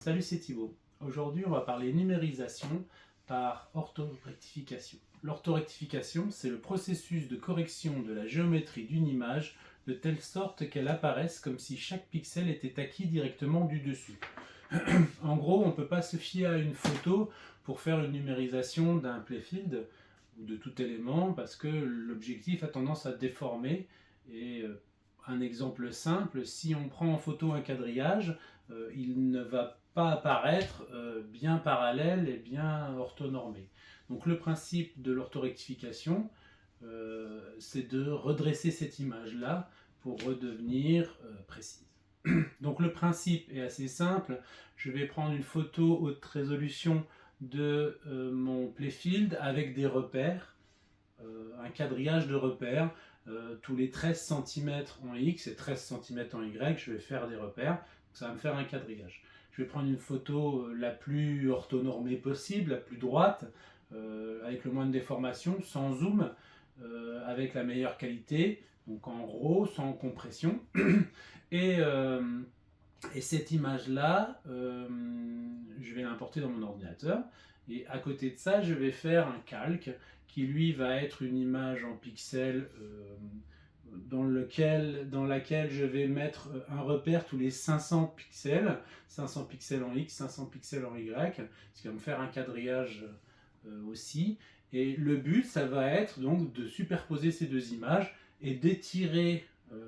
Salut, c'est Thibaut. Aujourd'hui, on va parler numérisation par orthorectification. L'orthorectification, c'est le processus de correction de la géométrie d'une image de telle sorte qu'elle apparaisse comme si chaque pixel était acquis directement du dessus. En gros, on ne peut pas se fier à une photo pour faire une numérisation d'un playfield ou de tout élément parce que l'objectif a tendance à déformer. Et un exemple simple, si on prend en photo un quadrillage, il ne va pas apparaître bien parallèle et bien orthonormé. Donc le principe de l'orthorectification, c'est de redresser cette image-là pour redevenir précise. Donc le principe est assez simple. Je vais prendre une photo haute résolution de mon playfield avec des repères, un quadrillage de repères. Tous les 13 cm en X et 13 cm en Y, je vais faire des repères. Donc ça va me faire un quadrillage. Je vais prendre une photo la plus orthonormée possible, la plus droite, avec le moins de déformation, sans zoom, avec la meilleure qualité, donc en RAW, sans compression. Et cette image-là, je vais l'importer dans mon ordinateur. Et à côté de ça, je vais faire un calque qui, lui, va être une image en pixels dans laquelle je vais mettre un repère tous les 500 pixels en X, 500 pixels en Y, ce qui va me faire un quadrillage aussi. Et le but, ça va être donc de superposer ces deux images et d'étirer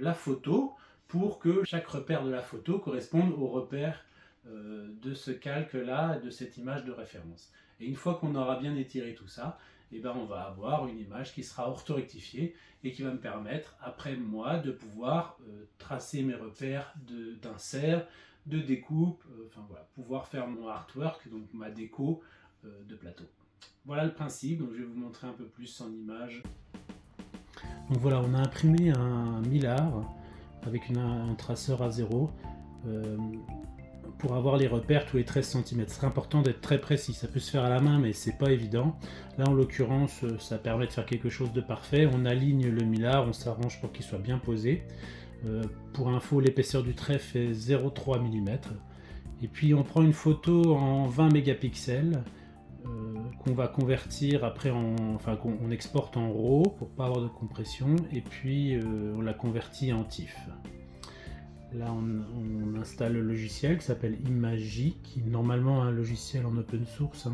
la photo pour que chaque repère de la photo corresponde au repère de ce calque-là, de cette image de référence. Et une fois qu'on aura bien étiré tout ça, eh ben on va avoir une image qui sera orthorectifiée et qui va me permettre, après moi, de pouvoir tracer mes repères d'insert, de découpe, enfin voilà, pouvoir faire mon artwork, donc ma déco de plateau. Voilà le principe, donc je vais vous montrer un peu plus en image. Donc voilà, on a imprimé un mylar avec un traceur A0 pour avoir les repères tous les 13 cm. C'est important d'être très précis, ça peut se faire à la main mais c'est pas évident. Là en l'occurrence ça permet de faire quelque chose de parfait. On aligne le mylar, on s'arrange pour qu'il soit bien posé. Pour info, l'épaisseur du trait fait 0,3 mm. Et puis on prend une photo en 20 mégapixels qu'on va convertir après enfin qu'on exporte en RAW pour pas avoir de compression, et puis on la convertit en TIFF. Là on installe le logiciel qui s'appelle Imagy, qui est normalement un logiciel en open source.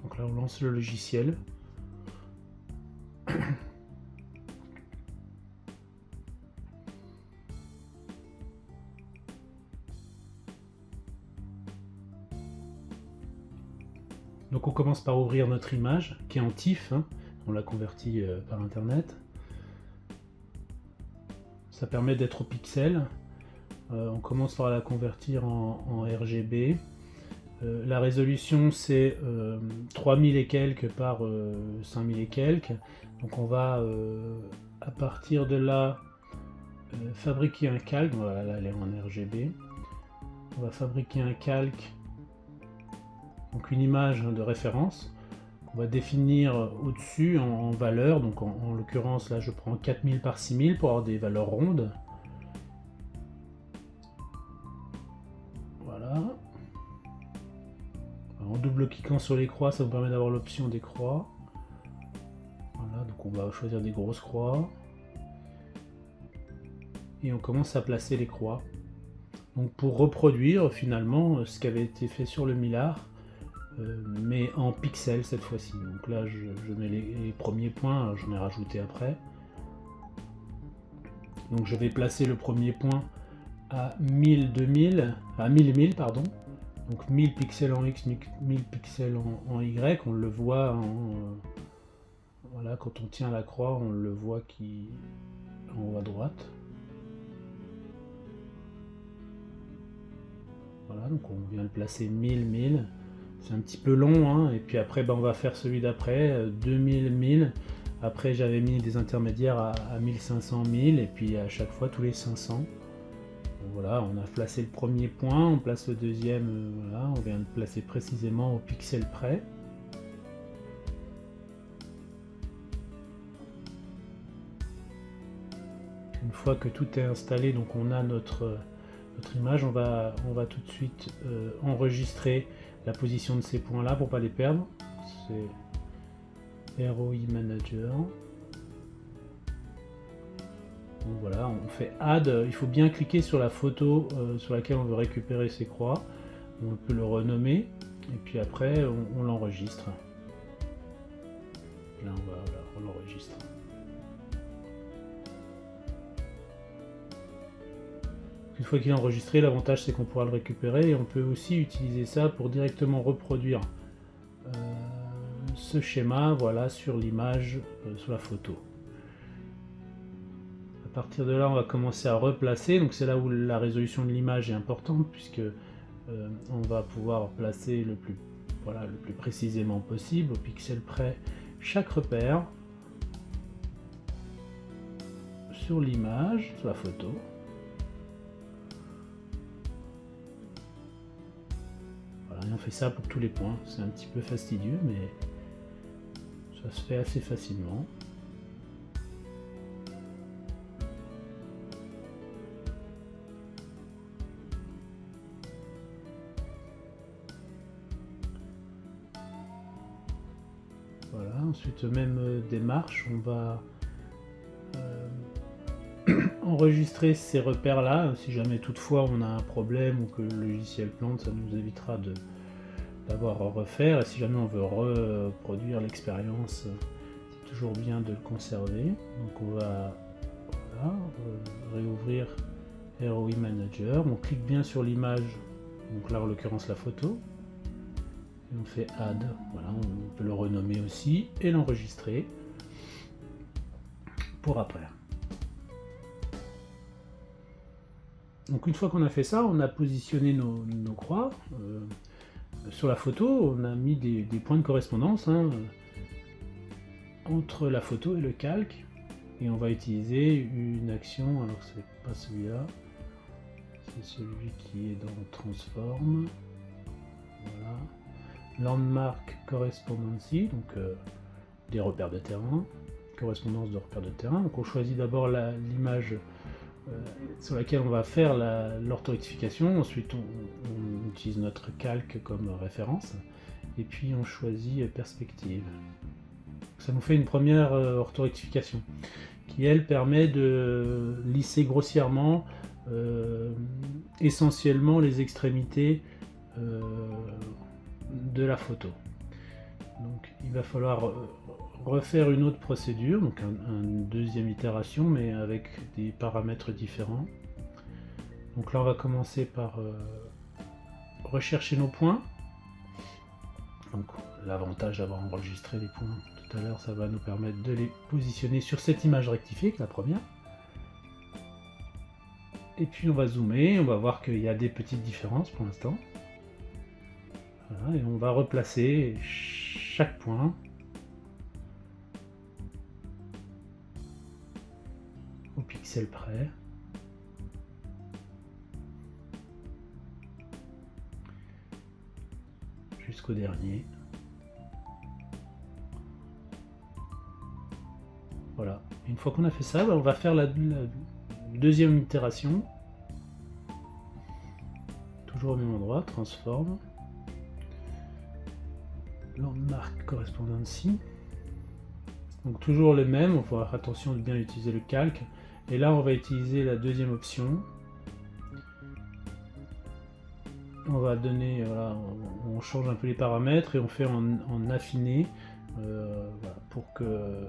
Donc là on lance le logiciel. Donc on commence par ouvrir notre image qui est en TIFF, on l'a convertie par internet. Ça permet d'être au pixel. On commence par la convertir en RGB. La résolution c'est 3000 et quelques par 5000 et quelques. Donc on va à partir de là fabriquer un calque. Voilà, là elle est en RGB. On va fabriquer un calque, donc une image de référence. On va définir au-dessus en valeur. Donc en l'occurrence là je prends 4000 par 6000 pour avoir des valeurs rondes. Voilà. En double-cliquant sur les croix, ça vous permet d'avoir l'option des croix. Voilà, donc on va choisir des grosses croix. Et on commence à placer les croix. Donc pour reproduire finalement ce qui avait été fait sur le mylar, mais en pixels cette fois-ci. Donc là je mets les premiers points, j'en ai rajouté après. Donc je vais placer le premier point à 1000 pardon. Donc 1000 pixels en X, 1000 pixels en Y, on le voit voilà, quand on tient la croix, on le voit qui en haut à droite. Voilà, donc on vient le placer 1000, 1000. C'est un petit peu long, hein. Et puis après, on va faire celui d'après, 2000, 1000. Après, j'avais mis des intermédiaires à 1500, 1000, et puis à chaque fois tous les 500. Donc voilà, on a placé le premier point, on place le deuxième, voilà, on vient le placer précisément au pixel près. Une fois que tout est installé, donc on a notre image, on va tout de suite enregistrer la position de ces points là pour pas les perdre. C'est ROI Manager. Donc voilà, on fait Add. Il faut bien cliquer sur la photo sur laquelle on veut récupérer ces croix. On peut le renommer et puis après on l'enregistre. Là on l'enregistre. Une fois qu'il est enregistré, l'avantage c'est qu'on pourra le récupérer et on peut aussi utiliser ça pour directement reproduire ce schéma, voilà, sur l'image, sur la photo. À partir de là, on va commencer à replacer. Donc c'est là où la résolution de l'image est importante puisque on va pouvoir placer le plus précisément possible, au pixel près, chaque repère sur l'image, sur la photo. Et on fait ça pour tous les points, c'est un petit peu fastidieux mais ça se fait assez facilement. Voilà, ensuite même démarche, on va enregistrer ces repères là, si jamais toutefois on a un problème ou que le logiciel plante, ça nous évitera d'avoir à refaire, et si jamais on veut reproduire l'expérience, c'est toujours bien de le conserver. Donc on va réouvrir ROI Manager, on clique bien sur l'image, donc là en l'occurrence la photo, et on fait Add, voilà, on peut le renommer aussi et l'enregistrer pour après. Donc une fois qu'on a fait ça, on a positionné nos croix. Sur la photo, on a mis des points de correspondance entre la photo et le calque. Et on va utiliser une action, alors c'est pas celui-là, c'est celui qui est dans Transform. Voilà. Landmark Correspondency, donc des repères de terrain, correspondance de repères de terrain. Donc on choisit d'abord l'image sur laquelle on va faire l'orthorectification, ensuite on utilise notre calque comme référence, et puis on choisit perspective. Ça nous fait une première orthorectification, qui elle permet de lisser grossièrement essentiellement les extrémités de la photo. Donc il va falloir refaire une autre procédure, donc une deuxième itération, mais avec des paramètres différents. Donc là on va commencer par rechercher nos points. Donc l'avantage d'avoir enregistré les points tout à l'heure, ça va nous permettre de les positionner sur cette image rectifiée, la première. Et puis on va zoomer, on va voir qu'il y a des petites différences pour l'instant. Voilà, et on va replacer chaque point au pixel près. Jusqu'au dernier. Voilà. Une fois qu'on a fait ça, on va faire la deuxième itération. Toujours au même endroit, transform. Landmark Correspondency. Donc toujours le même, il faut faire attention de bien utiliser le calque. Et là on va utiliser la deuxième option. On va donner, voilà, on change un peu les paramètres et on fait en affiné, voilà, pour que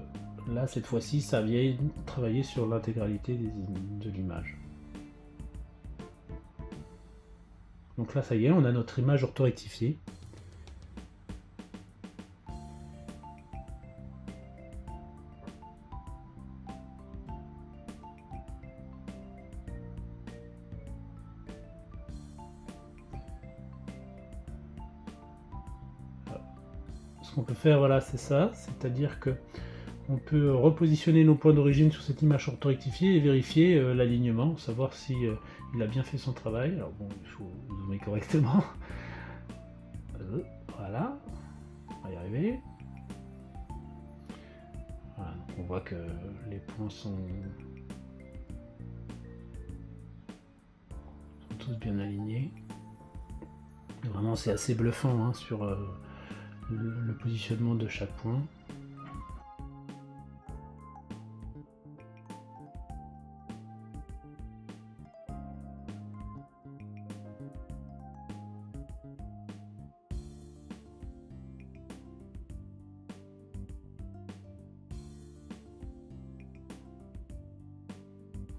là cette fois-ci ça vienne travailler sur l'intégralité de l'image. Donc là ça y est, on a notre image orthorectifiée. ce qu'on peut faire, voilà, c'est ça, c'est-à-dire que on peut repositionner nos points d'origine sur cette image orthorectifiée et vérifier l'alignement, savoir si il a bien fait son travail. Alors bon, il faut zoomer correctement. Voilà, on va y arriver. Voilà, donc on voit que les points sont tous bien alignés. Et vraiment, c'est assez bluffant hein, sur le positionnement de chaque point.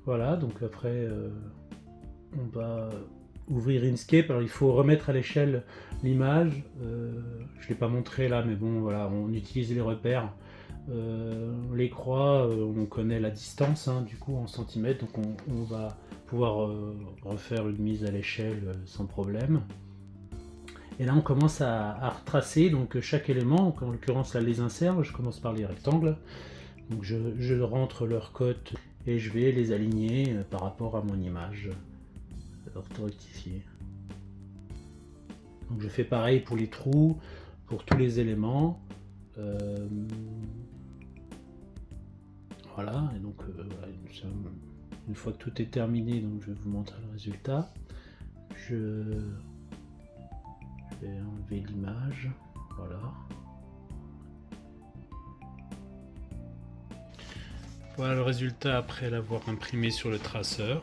Voilà, donc après on va ouvrir Inkscape. Alors il faut remettre à l'échelle l'image. Je ne l'ai pas montré là, mais bon voilà, on utilise les repères. Les croix, on connaît la distance hein, du coup en centimètres, donc on va pouvoir refaire une mise à l'échelle sans problème. Et là on commence à retracer donc chaque élément, en l'occurrence là les inserts, je commence par les rectangles. Donc je rentre leur cote et je vais les aligner par rapport à mon image orthorectifiée. Donc je fais pareil pour les trous, pour tous les éléments. Voilà, et donc une fois que tout est terminé, donc je vais vous montrer le résultat. Je vais enlever l'image, voilà. Voilà le résultat après l'avoir imprimé sur le traceur.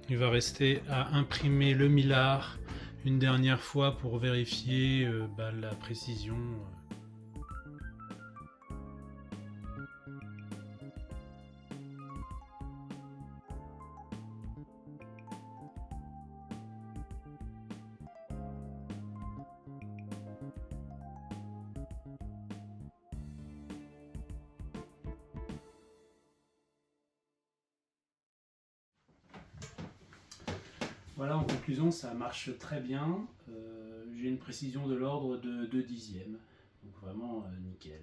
Il va rester à imprimer le millard une dernière fois pour vérifier la précision. Voilà, en conclusion, ça marche très bien. J'ai une précision de l'ordre de 2 dixièmes, donc vraiment nickel.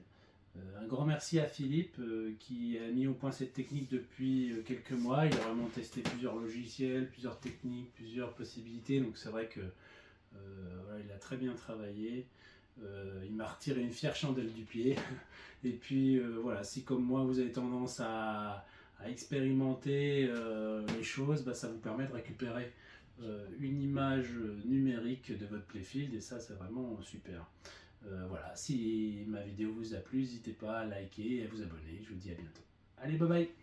Un grand merci à Philippe qui a mis au point cette technique depuis quelques mois. Il a vraiment testé plusieurs logiciels, plusieurs techniques, plusieurs possibilités. Donc c'est vrai que voilà, il a très bien travaillé. Il m'a retiré une fière chandelle du pied. Et puis voilà, si comme moi vous avez tendance à expérimenter les choses, ça vous permet de récupérer une image numérique de votre playfield et ça c'est vraiment super. Voilà, si ma vidéo vous a plu, n'hésitez pas à liker et à vous abonner. Je vous dis à bientôt. Allez, bye bye!